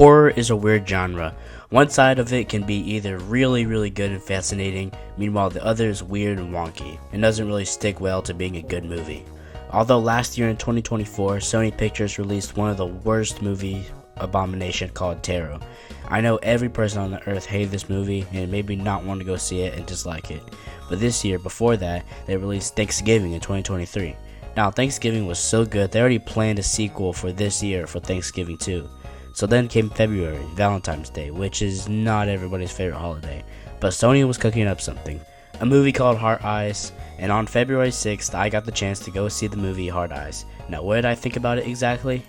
Horror is a weird genre. One side of it can be either really good and fascinating, meanwhile the other is weird and wonky, and doesn't really stick well to being a good movie. Although last year in 2024, Sony Pictures released one of the worst movie abomination called Tarot. I know every person on the earth hated this movie and made me not want to go see it and dislike it. But this year, before that, they released Thanksgiving in 2023. Now, Thanksgiving was so good, they already planned a sequel for this year for Thanksgiving too. So then came February, Valentine's Day, which is not everybody's favorite holiday. But Sony was cooking up something. A movie called Heart Eyes, and on February 6th, I got the chance to go see the movie Heart Eyes. Now, what did I think about it exactly?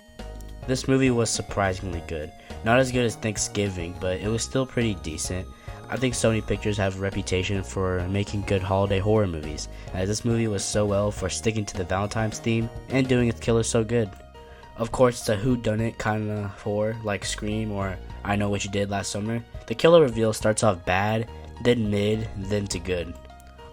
This movie was surprisingly good. Not as good as Thanksgiving, but it was still pretty decent. I think Sony Pictures have a reputation for making good holiday horror movies, as this movie was so well for sticking to the Valentine's theme and doing its killer so good. Of course, it's a whodunit kind of horror, like Scream or I Know What You Did Last Summer. The killer reveal starts off bad, then mid, then to good.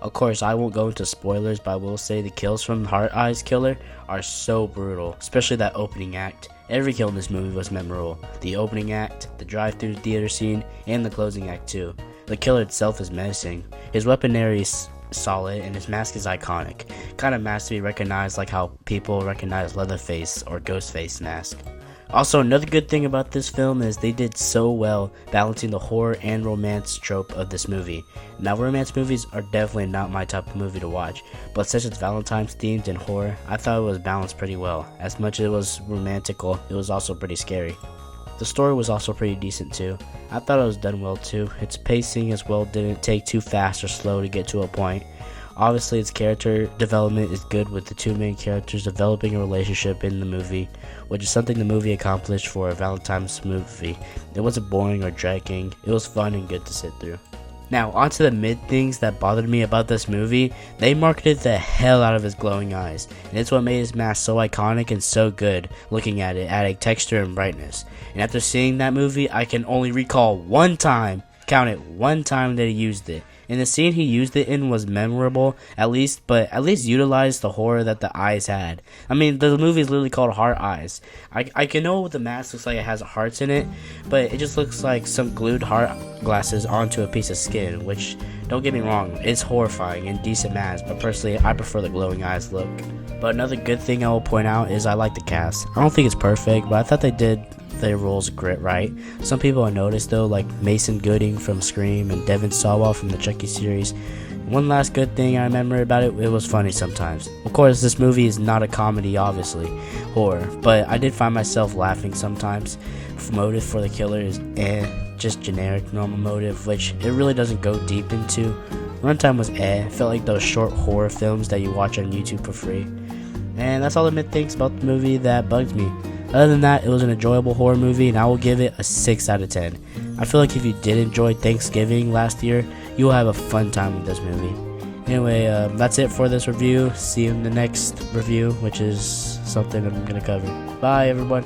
Of course, I won't go into spoilers, but I will say the kills from Heart Eyes Killer are so brutal, especially that opening act. Every kill in this movie was memorable. The opening act, the drive-through theater scene, and the closing act too. The killer itself is menacing. His weaponry is solid, and his mask is iconic. Kind of mask to be recognized like how people recognize Leatherface or Ghostface mask. Also, another good thing about this film is they did so well balancing the horror and romance trope of this movie. Now, romance movies are definitely not my type of movie to watch, but since it's Valentine's themed and horror, I thought it was balanced pretty well. As much as it was romantical, it was also pretty scary. The story was also pretty decent too. I thought it was done well too. Its pacing as well didn't take too fast or slow to get to a point. Obviously, its character development is good, with the two main characters developing a relationship in the movie, which is something the movie accomplished for a Valentine's movie. It wasn't boring or dragging, it was fun and good to sit through. Now, onto the mid things that bothered me about this movie. They marketed the hell out of his glowing eyes, and it's what made his mask so iconic and so good looking at it, adding texture and brightness. And after seeing that movie, I can only recall one time, count it, one time that he used it. And the scene he used it in was memorable, at least utilized the horror that the eyes had. I mean, the movie is literally called Heart Eyes. I can know the mask looks like it has hearts in it, but it just looks like some glued heart glasses onto a piece of skin, which, don't get me wrong, is horrifying and decent mask, but personally, I prefer the glowing eyes look. But another good thing I will point out is I like the cast. I don't think it's perfect, but I thought they did their roles grit right. Some people I noticed though, like Mason Gooding from Scream and Devon Sawa from the Chucky series. One last good thing I remember about it, it was funny sometimes. Of course, this movie is not a comedy, obviously, horror, but I did find myself laughing sometimes. Motive for the killer is just generic normal motive, which it really doesn't go deep into. Runtime was felt like those short horror films that you watch on YouTube for free. And that's all the mid things about the movie that bugged me. Other than that, it was an enjoyable horror movie, and I will give it a 6 out of 10. I feel like if you did enjoy Thanksgiving last year, you will have a fun time with this movie. Anyway, that's it for this review. See you in the next review, which is something I'm going to cover. Bye, everyone.